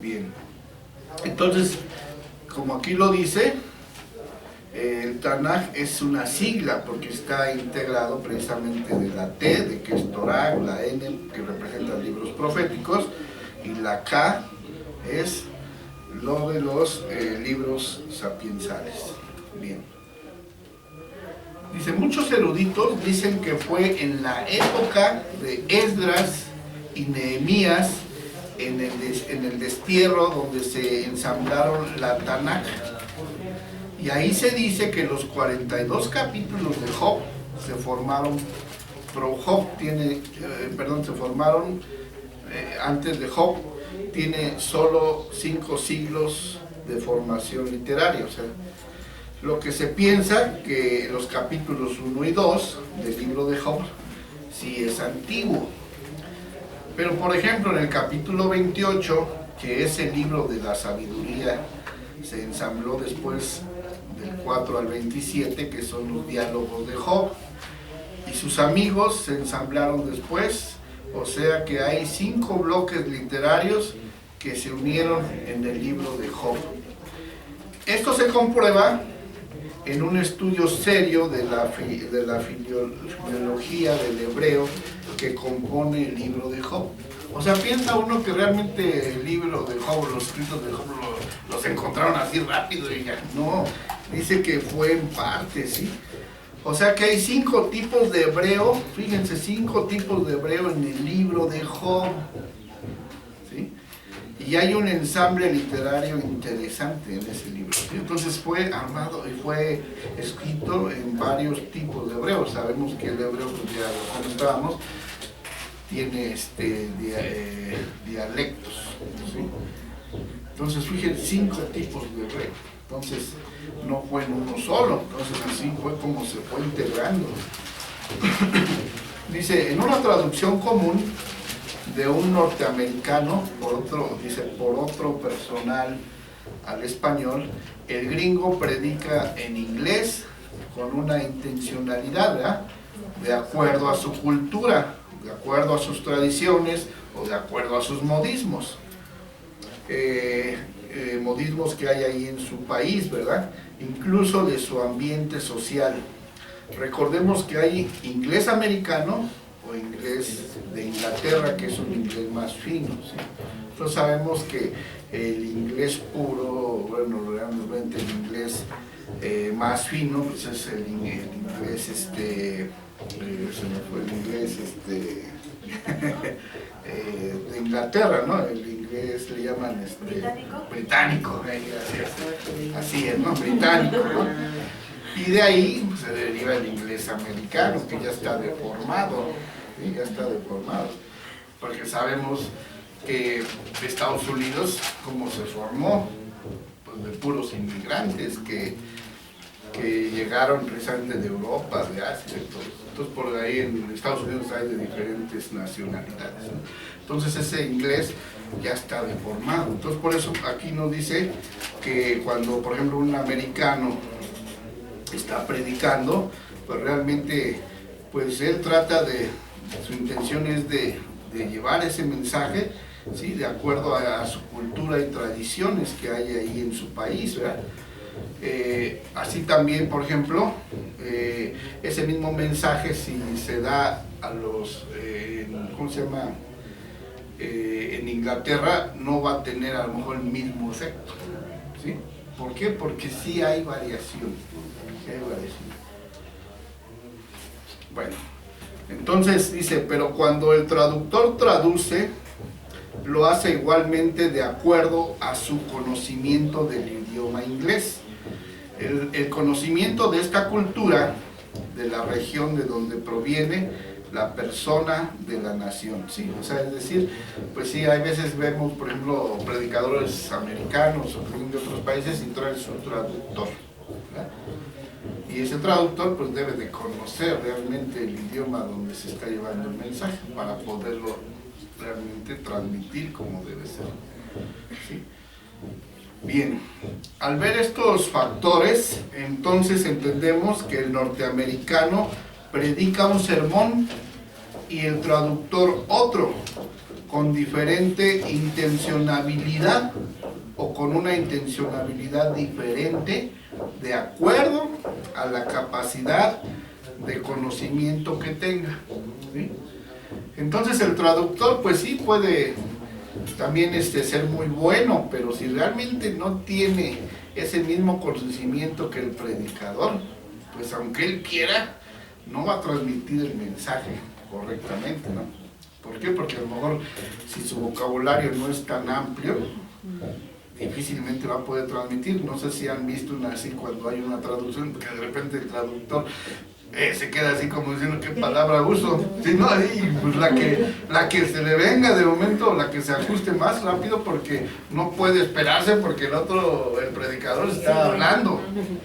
Bien, entonces, como aquí lo dice, el Tanaj es una sigla porque está integrado precisamente de la T, de que es Torah, la N, que representa libros proféticos, y la K es lo de los libros sapiensales. Bien. Dice, muchos eruditos dicen que fue en la época de Esdras y Nehemías, en el destierro donde se ensamblaron la Tanaj. Y ahí se dice que los 42 capítulos de Job se formaron, se formaron antes de Job, tiene solo 5 siglos de formación literaria. O sea, lo que se piensa que los capítulos 1 y 2 del libro de Job sí es antiguo. Pero por ejemplo en el capítulo 28, que es el libro de la sabiduría, se ensambló después del 4 al 27, que son los diálogos de Job, y sus amigos se ensamblaron después, o sea que hay 5 bloques literarios que se unieron en el libro de Job. Esto se comprueba en un estudio serio de la filología del hebreo que compone el libro de Job. O sea, piensa uno que realmente el libro de Job, los escritos de Job los encontraron así rápido y ya. No, dice que fue en parte, ¿sí? O sea que hay 5 tipos de hebreo, fíjense, 5 tipos de hebreo en el libro de Job, ¿sí? Y hay un ensamble literario interesante en ese libro, ¿sí? Entonces fue armado y fue escrito en varios tipos de hebreo. Sabemos que el hebreo, pues ya lo comentábamos, tiene dialectos, ¿sí? Entonces fíjense, 5 tipos de hebreo. Entonces no fue en uno solo, entonces así fue como se fue integrando. Dice, en una traducción común de un norteamericano por otro personal al español, el gringo predica en inglés con una intencionalidad, ¿verdad?, de acuerdo a su cultura, de acuerdo a sus tradiciones o de acuerdo a sus modismos. Modismos que hay ahí en su país, ¿verdad? Incluso de su ambiente social. Recordemos que hay inglés americano o inglés de Inglaterra, que es un inglés más fino, ¿sí? Entonces sabemos que el inglés puro, bueno, realmente el inglés más fino, pues es el inglés, se me fue el inglés, de Inglaterra, ¿no? El inglés le llaman británico, así es, ¿no? Británico, ¿no? Y de ahí pues, se deriva el inglés americano, que ya está deformado, ¿sí? Ya está deformado, porque sabemos que Estados Unidos, ¿cómo se formó? Pues de puros inmigrantes que llegaron precisamente de Europa, de Asia, de todo. Entonces por ahí en Estados Unidos hay de diferentes nacionalidades, ¿no? Entonces ese inglés ya está deformado. Entonces por eso aquí nos dice que cuando por ejemplo un americano está predicando, pues realmente pues él trata su intención es de llevar ese mensaje, ¿sí?, de acuerdo a su cultura y tradiciones que hay ahí en su país, ¿verdad? Así también, por ejemplo, ese mismo mensaje, si se da a los, ¿cómo se llama?, en Inglaterra, no va a tener a lo mejor el mismo efecto, ¿sí? ¿Por qué? Porque sí hay variación, Bueno, entonces dice, pero cuando el traductor traduce, lo hace igualmente de acuerdo a su conocimiento del idioma inglés. El conocimiento de esta cultura, de la región de donde proviene la persona de la nación, ¿sí? O sea, es decir, pues sí, hay veces vemos, por ejemplo, predicadores americanos o de otros países y traen su traductor, ¿verdad? Y ese traductor pues debe de conocer realmente el idioma donde se está llevando el mensaje para poderlo realmente transmitir como debe ser, ¿sí? Bien, al ver estos factores, entonces entendemos que el norteamericano predica un sermón y el traductor otro, con diferente intencionabilidad o con una intencionabilidad diferente de acuerdo a la capacidad de conocimiento que tenga, ¿sí? Entonces el traductor pues sí puede también ser muy bueno, pero si realmente no tiene ese mismo conocimiento que el predicador, pues aunque él quiera, no va a transmitir el mensaje correctamente, ¿no? ¿Por qué? Porque a lo mejor si su vocabulario no es tan amplio, difícilmente va a poder transmitir. No sé si han visto así cuando hay una traducción, que de repente el traductor se queda así como diciendo qué palabra uso, si no, ahí pues la que se le venga de momento, la que se ajuste más rápido, porque no puede esperarse porque el predicador está hablando,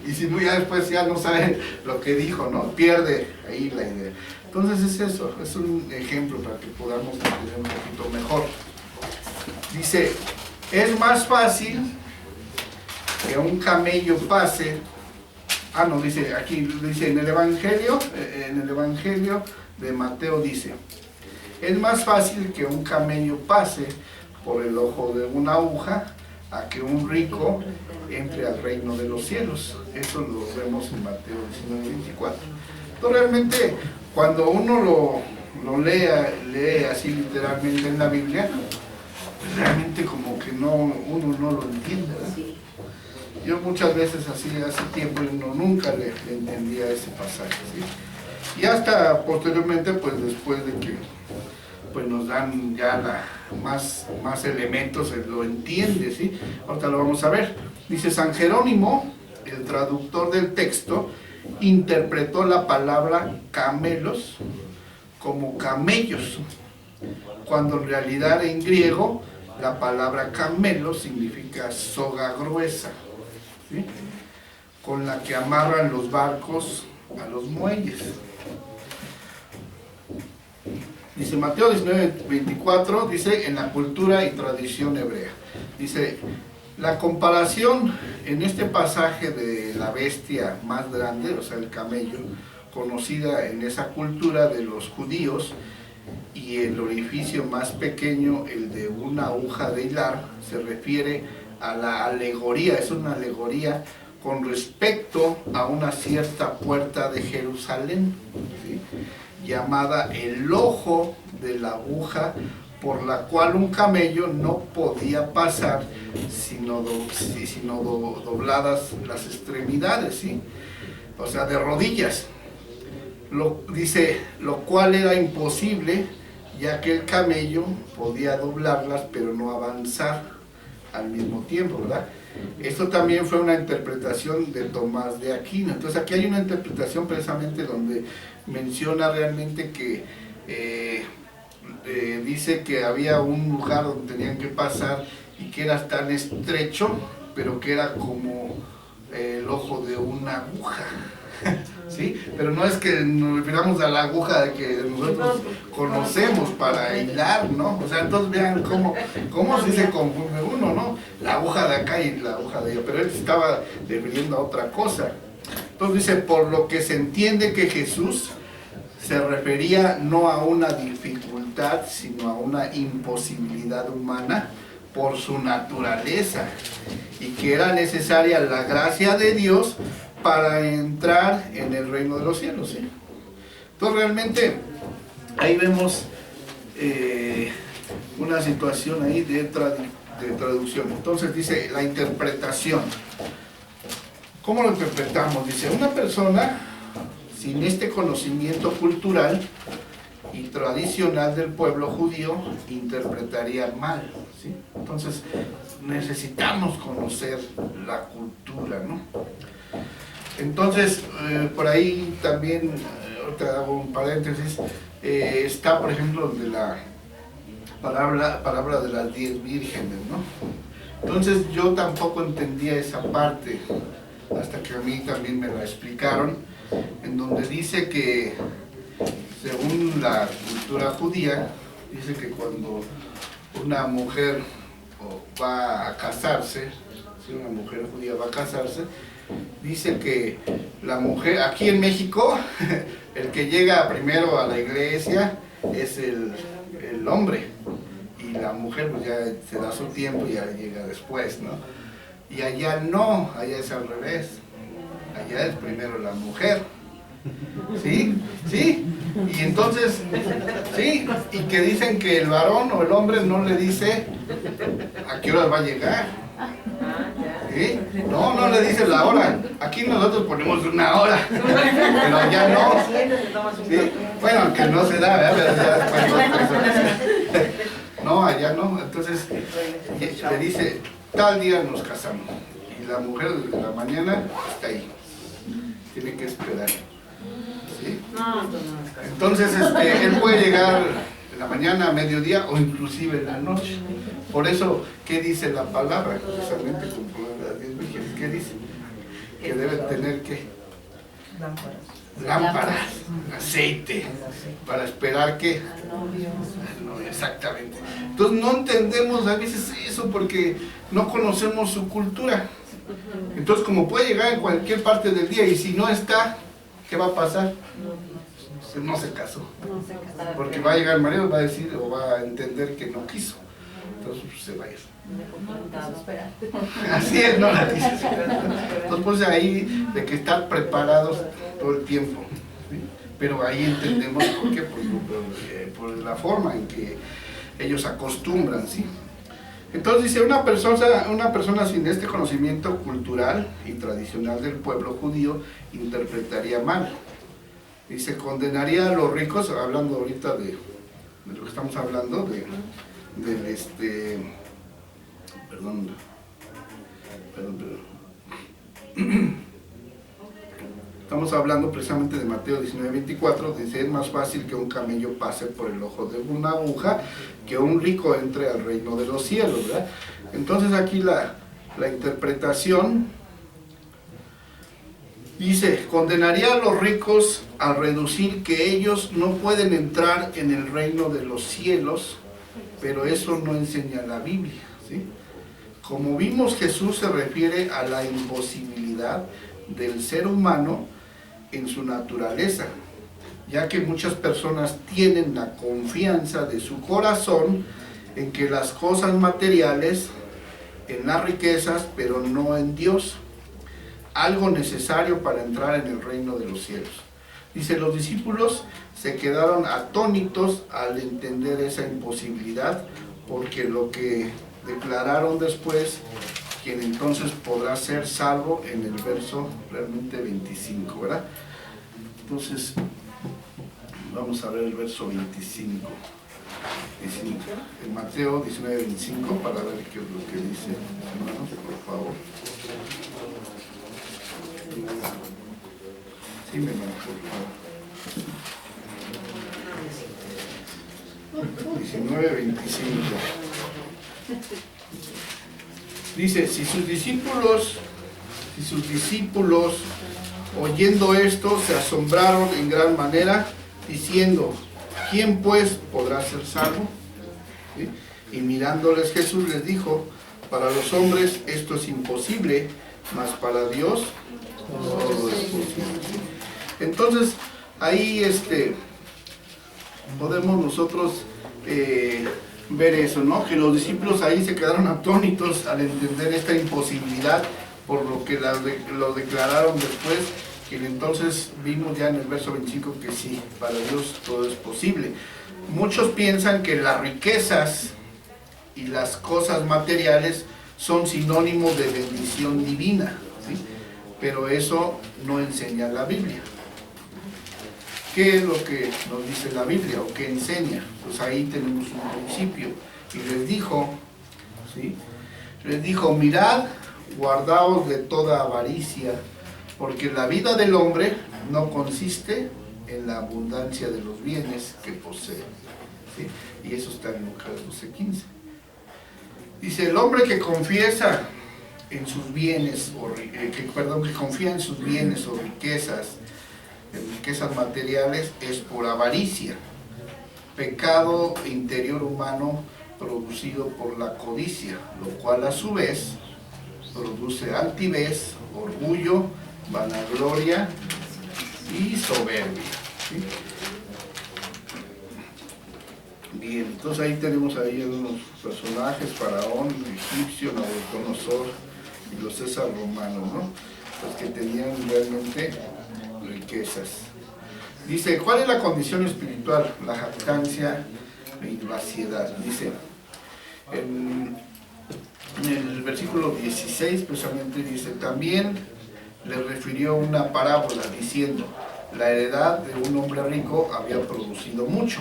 y si no ya después ya no sabe lo que dijo, ¿no? Pierde ahí la idea. Entonces es eso, es un ejemplo para que podamos entender un poquito mejor. Dice, es más fácil que un camello pase. No, dice aquí, dice en el Evangelio de Mateo dice, es más fácil que un camello pase por el ojo de una aguja a que un rico entre al reino de los cielos. Eso lo vemos en Mateo 19:24. Entonces realmente cuando uno lo lee así literalmente en la Biblia, pues realmente como que uno no lo entiende, ¿verdad? Yo muchas veces así hace tiempo nunca le entendía ese pasaje, ¿sí? Y hasta posteriormente, pues después de que pues nos dan ya más elementos, lo entiende, ¿sí? Ahorita lo vamos a ver. Dice San Jerónimo, el traductor del texto, interpretó la palabra camelos como camellos, cuando en realidad en griego la palabra camelo significa soga gruesa, ¿sí? Con la que amarran los barcos a los muelles. Dice Mateo 19:24, dice en la cultura y tradición hebrea. Dice, la comparación en este pasaje de la bestia más grande, o sea el camello, conocida en esa cultura de los judíos, y el orificio más pequeño, el de una aguja de hilar, se refiere a la alegoría, es una alegoría con respecto a una cierta puerta de Jerusalén, ¿sí? Llamada el ojo de la aguja, por la cual un camello no podía pasar sino dobladas las extremidades, ¿sí? O sea, de rodillas. Dice, lo cual era imposible, ya que el camello podía doblarlas pero no avanzar al mismo tiempo, ¿verdad? Esto también fue una interpretación de Tomás de Aquino. Entonces aquí hay una interpretación precisamente donde menciona realmente que dice que había un lugar donde tenían que pasar y que era tan estrecho, pero que era como el ojo de una aguja. ¿Sí? Pero no es que nos refiramos a la aguja de que nosotros conocemos para hilar, ¿no? O sea, entonces vean cómo si se confunde uno, ¿no? La aguja de acá y la aguja de allá, pero él estaba refiriendo a otra cosa. Entonces dice, por lo que se entiende que Jesús se refería no a una dificultad, sino a una imposibilidad humana por su naturaleza, y que era necesaria la gracia de Dios para entrar en el reino de los cielos, ¿sí? Entonces realmente ahí vemos una situación ahí de traducción. Entonces dice la interpretación. ¿Cómo lo interpretamos? Dice, una persona sin este conocimiento cultural y tradicional del pueblo judío interpretaría mal, ¿sí? Entonces necesitamos conocer la cultura, ¿no? Entonces, por ahí también, ahorita hago un paréntesis, está por ejemplo de la palabra de las 10 vírgenes, ¿no? Entonces yo tampoco entendía esa parte, hasta que a mí también me la explicaron, en donde dice que, según la cultura judía, dice que cuando una mujer va a casarse, si una mujer judía va a casarse, dice que la mujer, aquí en México, el que llega primero a la iglesia es el hombre, la mujer pues ya se da su tiempo y ya llega después, ¿no? Y allá no, allá es al revés. Allá es primero la mujer. ¿Sí? ¿Sí? Y entonces, ¿sí? Y que dicen que el varón o el hombre no le dice a qué hora va a llegar. ¿Sí? No, no le dice la hora. Aquí nosotros ponemos una hora, pero allá no. ¿Sí? Bueno, aunque no se da, ¿verdad? Pero ya después no, allá no. Entonces le dice, tal día nos casamos. Y la mujer de la mañana está ahí. Tiene que esperar. ¿Sí? Entonces él puede llegar en la mañana, a mediodía o inclusive en la noche. Por eso, ¿qué dice la palabra? Precisamente como las 10 vírgenes, ¿qué dice? Que debe tener ¿qué? Lámparas, aceite, para esperar ¿qué? No, exactamente. Entonces no entendemos a veces eso porque no conocemos su cultura. Entonces como puede llegar en cualquier parte del día y si no está, ¿qué va a pasar? No se casó. Porque va a llegar el marido, va a decir o va a entender que no quiso. Entonces pues, se va a ir. Así es, no la dice. Entonces pues ahí de que estar preparados todo el tiempo. ¿Sí? Pero ahí entendemos por qué, por la forma en que ellos acostumbran, ¿sí? Entonces dice, una persona sin este conocimiento cultural y tradicional del pueblo judío interpretaría mal. Dice, condenaría a los ricos, hablando ahorita de lo que estamos hablando, perdón. Estamos hablando precisamente de Mateo 19:24, dice, es más fácil que un camello pase por el ojo de una aguja que un rico entre al reino de los cielos, ¿verdad? Entonces aquí la interpretación dice, condenaría a los ricos al reducir que ellos no pueden entrar en el reino de los cielos, pero eso no enseña la Biblia, ¿sí? Como vimos, Jesús se refiere a la imposibilidad del ser humano en su naturaleza, ya que muchas personas tienen la confianza de su corazón en que las cosas materiales, en las riquezas, pero no en Dios, algo necesario para entrar en el reino de los cielos. Dice, los discípulos se quedaron atónitos al entender esa imposibilidad, porque lo que declararon después, quien entonces podrá ser salvo, en el verso realmente 25, ¿verdad? Entonces, vamos a ver el verso 25. En Mateo 19:25, para ver qué es lo que dice, hermanos, por favor. Sí, me hermano, por favor. 19:25. Dice, si sus discípulos oyendo esto se asombraron en gran manera, diciendo, ¿quién pues podrá ser salvo? ¿Sí? Y mirándoles Jesús les dijo, para los hombres esto es imposible, mas para Dios todo es posible. Entonces ahí podemos nosotros ver eso, ¿no? Que los discípulos ahí se quedaron atónitos al entender esta imposibilidad, por lo que lo declararon después, que entonces vimos ya en el verso 25 que sí, para Dios todo es posible. Muchos piensan que las riquezas y las cosas materiales son sinónimos de bendición divina, ¿sí? Pero eso no enseña la Biblia. ¿Qué es lo que nos dice la Biblia o qué enseña? Pues ahí tenemos un principio. Y les dijo, ¿sí? Les dijo, mirad, guardaos de toda avaricia, porque la vida del hombre no consiste en la abundancia de los bienes que posee. ¿Sí? Y eso está en Lucas 12:15. Dice, el hombre que confiesa en sus bienes, que confía en sus bienes o riquezas, en riquezas materiales, es por avaricia, pecado interior humano producido por la codicia, lo cual a su vez produce altivez, orgullo, vanagloria y soberbia, ¿sí? Bien, entonces ahí tenemos ahí algunos personajes: Faraón, egipcio, Nabucodonosor y los César romanos, ¿no? Los que tenían realmente riquezas. Dice, ¿cuál es la condición espiritual? La jactancia y vaciedad. Dice, en el versículo 16 precisamente dice, también le refirió una parábola diciendo, la heredad de un hombre rico había producido mucho,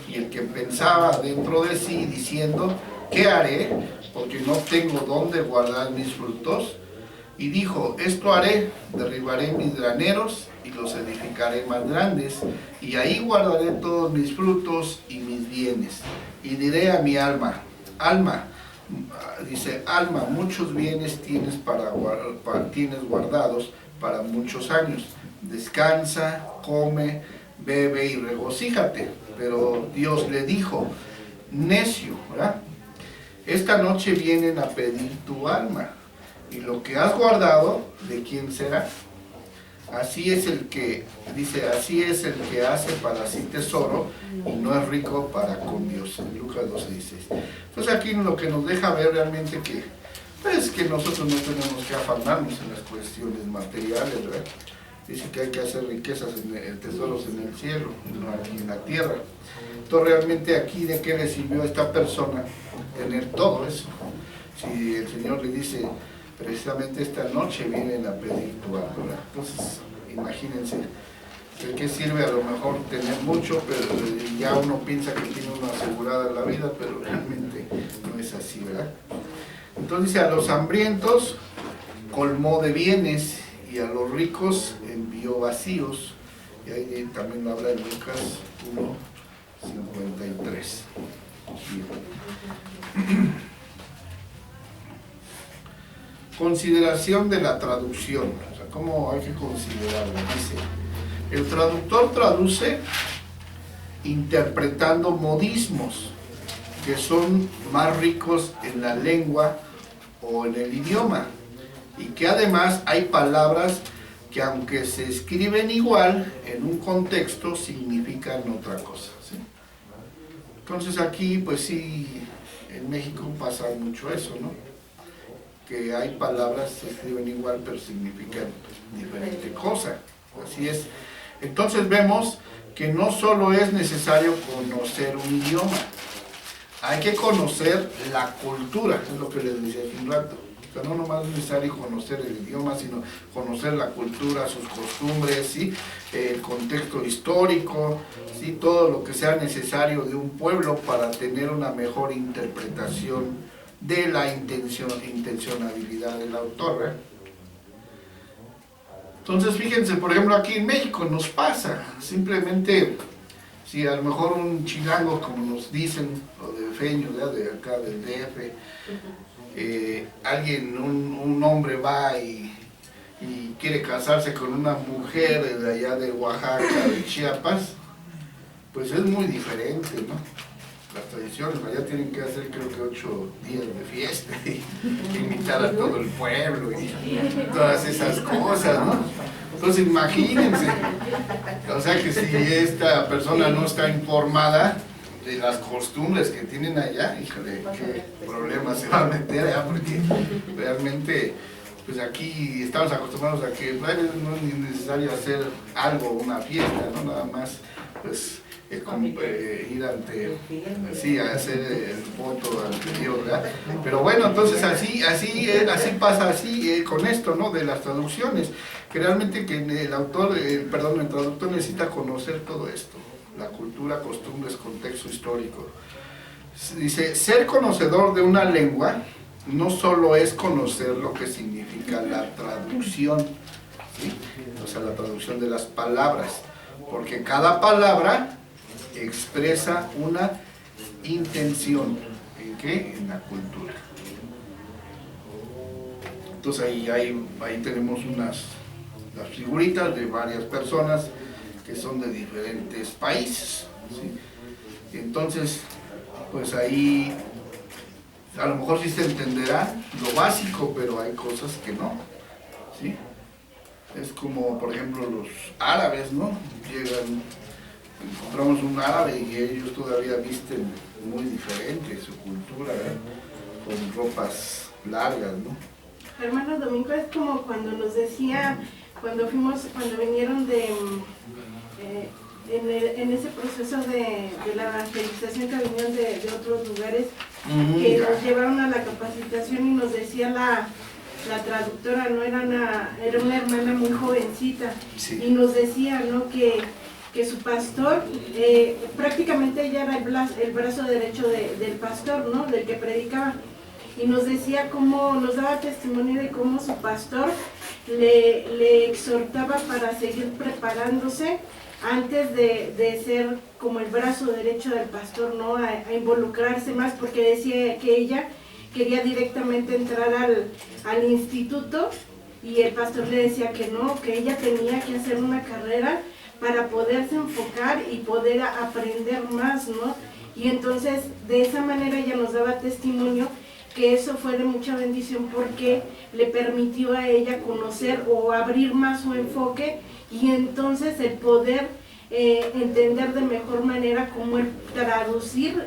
y el que pensaba dentro de sí diciendo, ¿qué haré? Porque no tengo dónde guardar mis frutos. Y dijo, esto haré, derribaré mis graneros y los edificaré más grandes, y ahí guardaré todos mis frutos y mis bienes. Y diré a mi alma, alma, dice, alma, muchos bienes tienes tienes guardados para muchos años. Descansa, come, bebe y regocíjate. Pero Dios le dijo, necio, ¿verdad? Esta noche vienen a pedir tu alma, y lo que has guardado, ¿de quién será? Así es el que, dice, así es el que hace para sí tesoro y no es rico para con Dios. En Lucas 12:16. Entonces aquí lo que nos deja ver realmente que, pues, que nosotros no tenemos que afanarnos en las cuestiones materiales, ¿verdad? Dice que hay que hacer riquezas, tesoros en el cielo, no aquí en la tierra. Entonces realmente aquí, ¿de qué le sirvió a esta persona tener todo eso? Si el Señor le dice, precisamente esta noche vienen a pedir tu alma. Entonces, imagínense, ¿de qué sirve a lo mejor tener mucho, pero ya uno piensa que tiene uno asegurada la vida, pero realmente no es así, ¿verdad? Entonces dice, a los hambrientos colmó de bienes, y a los ricos envió vacíos. Y ahí también lo habla en Lucas 1:53. Consideración de la traducción. O sea, ¿cómo hay que considerarlo? Dice, el traductor traduce interpretando modismos que son más ricos en la lengua o en el idioma, y que además hay palabras que, aunque se escriben igual, en un contexto significan otra cosa, ¿sí? Entonces aquí, pues sí, en México pasa mucho eso, ¿no? Que hay palabras que se escriben igual, pero significan diferente cosa. Así es. Entonces vemos que no solo es necesario conocer un idioma, hay que conocer la cultura, es lo que les decía hace un rato. O sea, no nomás es necesario conocer el idioma, sino conocer la cultura, sus costumbres, ¿sí? El contexto histórico, ¿sí? Todo lo que sea necesario de un pueblo para tener una mejor interpretación de la intencionalidad del autor, ¿eh? Entonces fíjense, por ejemplo, aquí en México nos pasa, simplemente, si a lo mejor un chilango, como nos dicen, o de feño, ¿verdad? De acá del DF, alguien, un hombre va y quiere casarse con una mujer de allá de Oaxaca, de Chiapas, pues es muy diferente, ¿no? Las tradiciones, allá tienen que hacer creo que 8 días de fiesta y invitar a todo el pueblo y todas esas cosas, ¿no? Entonces imagínense, o sea que si esta persona no está informada de las costumbres que tienen allá, híjole, qué problema se va a meter, ¿eh? Porque realmente, pues aquí estamos acostumbrados a que no es necesario hacer algo, una fiesta, ¿no? Nada más, pues, ir ante, sí, a hacer el voto anterior, ¿verdad? Pero bueno, entonces así pasa así con esto, ¿no? De las traducciones, que realmente que el autor, el traductor necesita conocer todo esto, la cultura, costumbres, contexto histórico. Dice, ser conocedor de una lengua no solo es conocer lo que significa la traducción, ¿sí? O sea, la traducción de las palabras, porque cada palabra expresa una intención. ¿En qué? En la cultura. Entonces ahí tenemos las figuritas de varias personas que son de diferentes países, ¿sí? Entonces, pues ahí a lo mejor sí se entenderá lo básico, pero hay cosas que no, ¿sí? Es como, por ejemplo, los árabes, ¿no? Llegan encontramos un árabe y ellos todavía visten muy diferente su cultura, con ropas largas, ¿no? Hermano Domingo, es como cuando nos decía, cuando vinieron en ese proceso de la evangelización, que vinieron de otros lugares, que nos llevaron a la capacitación y nos decía la traductora, ¿no? Era una hermana muy jovencita, sí. Y nos decía, ¿no? que su pastor, prácticamente ella era el brazo derecho del pastor, ¿no? Del que predicaba. Y nos decía cómo, nos daba testimonio de cómo su pastor le exhortaba para seguir preparándose antes de ser como el brazo derecho del pastor, ¿no? A involucrarse más, porque decía que ella quería directamente entrar al instituto, y el pastor le decía que no, que ella tenía que hacer una carrera para poderse enfocar y poder aprender más, ¿no? Y entonces de esa manera ella nos daba testimonio que eso fue de mucha bendición, porque le permitió a ella conocer o abrir más su enfoque, y entonces el poder entender de mejor manera cómo el traducir,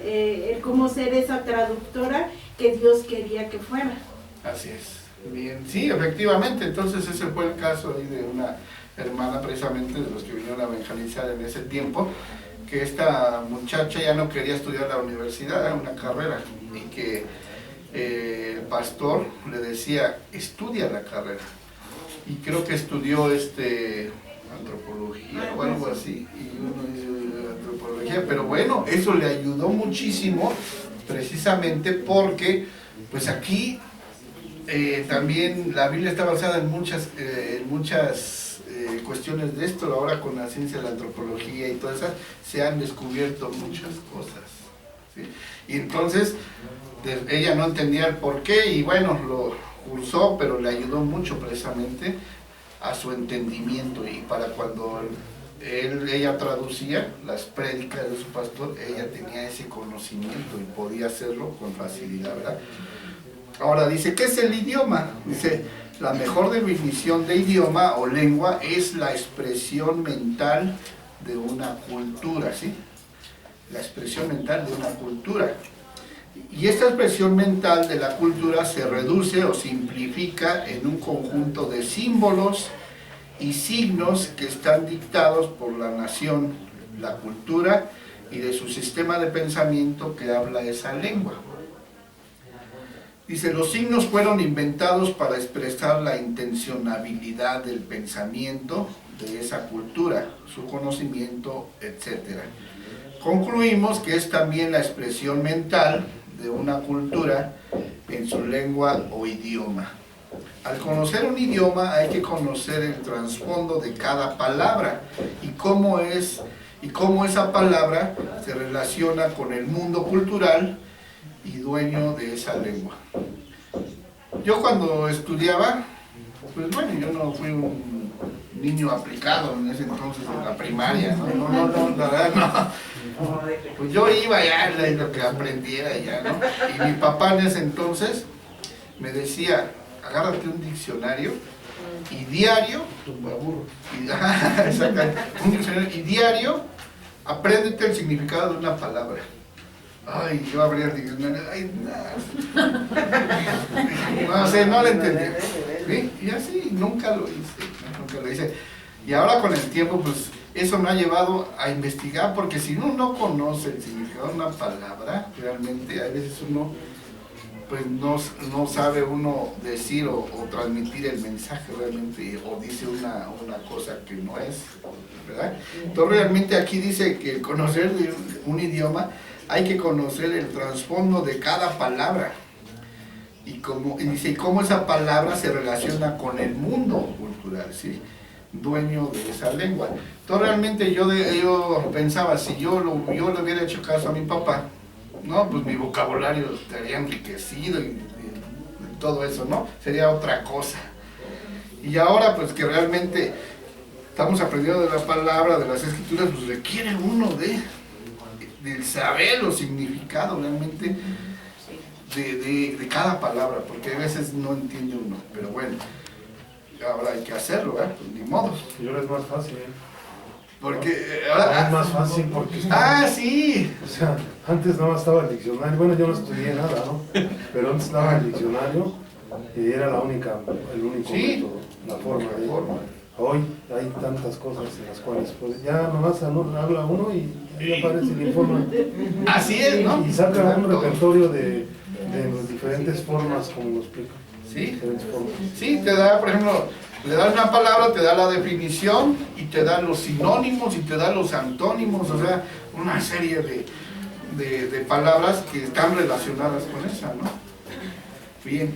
cómo ser esa traductora que Dios quería que fuera. Así es. Bien, sí, efectivamente. Entonces ese fue el caso ahí de una hermana, precisamente de los que vinieron a evangelizar en ese tiempo, que esta muchacha ya no quería estudiar la universidad, era una carrera, y que el pastor le decía, estudia la carrera, y creo que estudió antropología o algo así, y uno dice antropología, pero bueno, eso le ayudó muchísimo, precisamente porque pues aquí también la Biblia está basada en muchas cuestiones de esto. Ahora con la ciencia de la antropología y todas esas se han descubierto muchas cosas, ¿sí? Y entonces ella no entendía el por qué, y bueno, lo cursó, pero le ayudó mucho precisamente a su entendimiento, y para cuando ella traducía las prédicas de su pastor, ella tenía ese conocimiento y podía hacerlo con facilidad, ¿verdad? Ahora dice, ¿qué es el idioma? Dice, la mejor definición de idioma o lengua es la expresión mental de una cultura, ¿sí? La expresión mental de una cultura. Y esta expresión mental de la cultura se reduce o simplifica en un conjunto de símbolos y signos que están dictados por la nación, la cultura y de su sistema de pensamiento que habla esa lengua. Dice, los signos fueron inventados para expresar la intencionalidad del pensamiento de esa cultura, su conocimiento, etc. Concluimos que es también la expresión mental de una cultura en su lengua o idioma. Al conocer un idioma hay que conocer el trasfondo de cada palabra y cómo esa palabra se relaciona con el mundo cultural y dueño de esa lengua. Yo cuando estudiaba, pues bueno, yo no fui un niño aplicado en ese entonces en la primaria, no, la verdad no. Pues yo iba ya, lo que aprendiera ya, ¿no? Y mi papá en ese entonces me decía, agárrate un diccionario y diario, y diario, apréndete el significado de una palabra. Ay, yo abría el diccionario, ay, nada. No sé, no lo entendí. ¿Sí? Y así, nunca lo hice. Y ahora con el tiempo, pues, eso me ha llevado a investigar, porque si uno no conoce el significado de una palabra, realmente a veces uno, pues, no sabe uno decir o transmitir el mensaje realmente, o dice una cosa que no es, ¿verdad? Entonces, realmente aquí dice que el conocer un idioma, hay que conocer el trasfondo de cada palabra y dice cómo esa palabra se relaciona con el mundo cultural, ¿sí? Dueño de esa lengua. Entonces realmente yo pensaba, si yo le hubiera hecho caso a mi papá, no, pues mi vocabulario estaría enriquecido y todo eso, ¿no? Sería otra cosa. Y ahora pues que realmente estamos aprendiendo de la palabra, de las escrituras, pues requiere uno del saber los significados realmente de cada palabra, porque a veces no entiende uno, pero bueno, ahora hay que hacerlo, ¿verdad? Pues ni modo. Y ahora es más fácil, Porque ahora es más fácil porque... sí. O sea, antes nada más estaba el diccionario, bueno, yo no estudié nada, ¿no? Pero antes estaba el diccionario y era el único método, la forma de... Hoy hay tantas cosas en las cuales pues, ya nomás habla uno y ahí aparece el informe. Así es, ¿no? Y saca un repertorio de diferentes formas, como lo explico. Sí, sí, te da, por ejemplo, le das una palabra, te da la definición y te da los sinónimos y te da los antónimos, o sea, una serie de palabras que están relacionadas con esa, ¿no? Bien,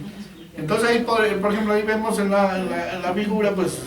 entonces ahí, por ejemplo, ahí vemos en la figura, pues,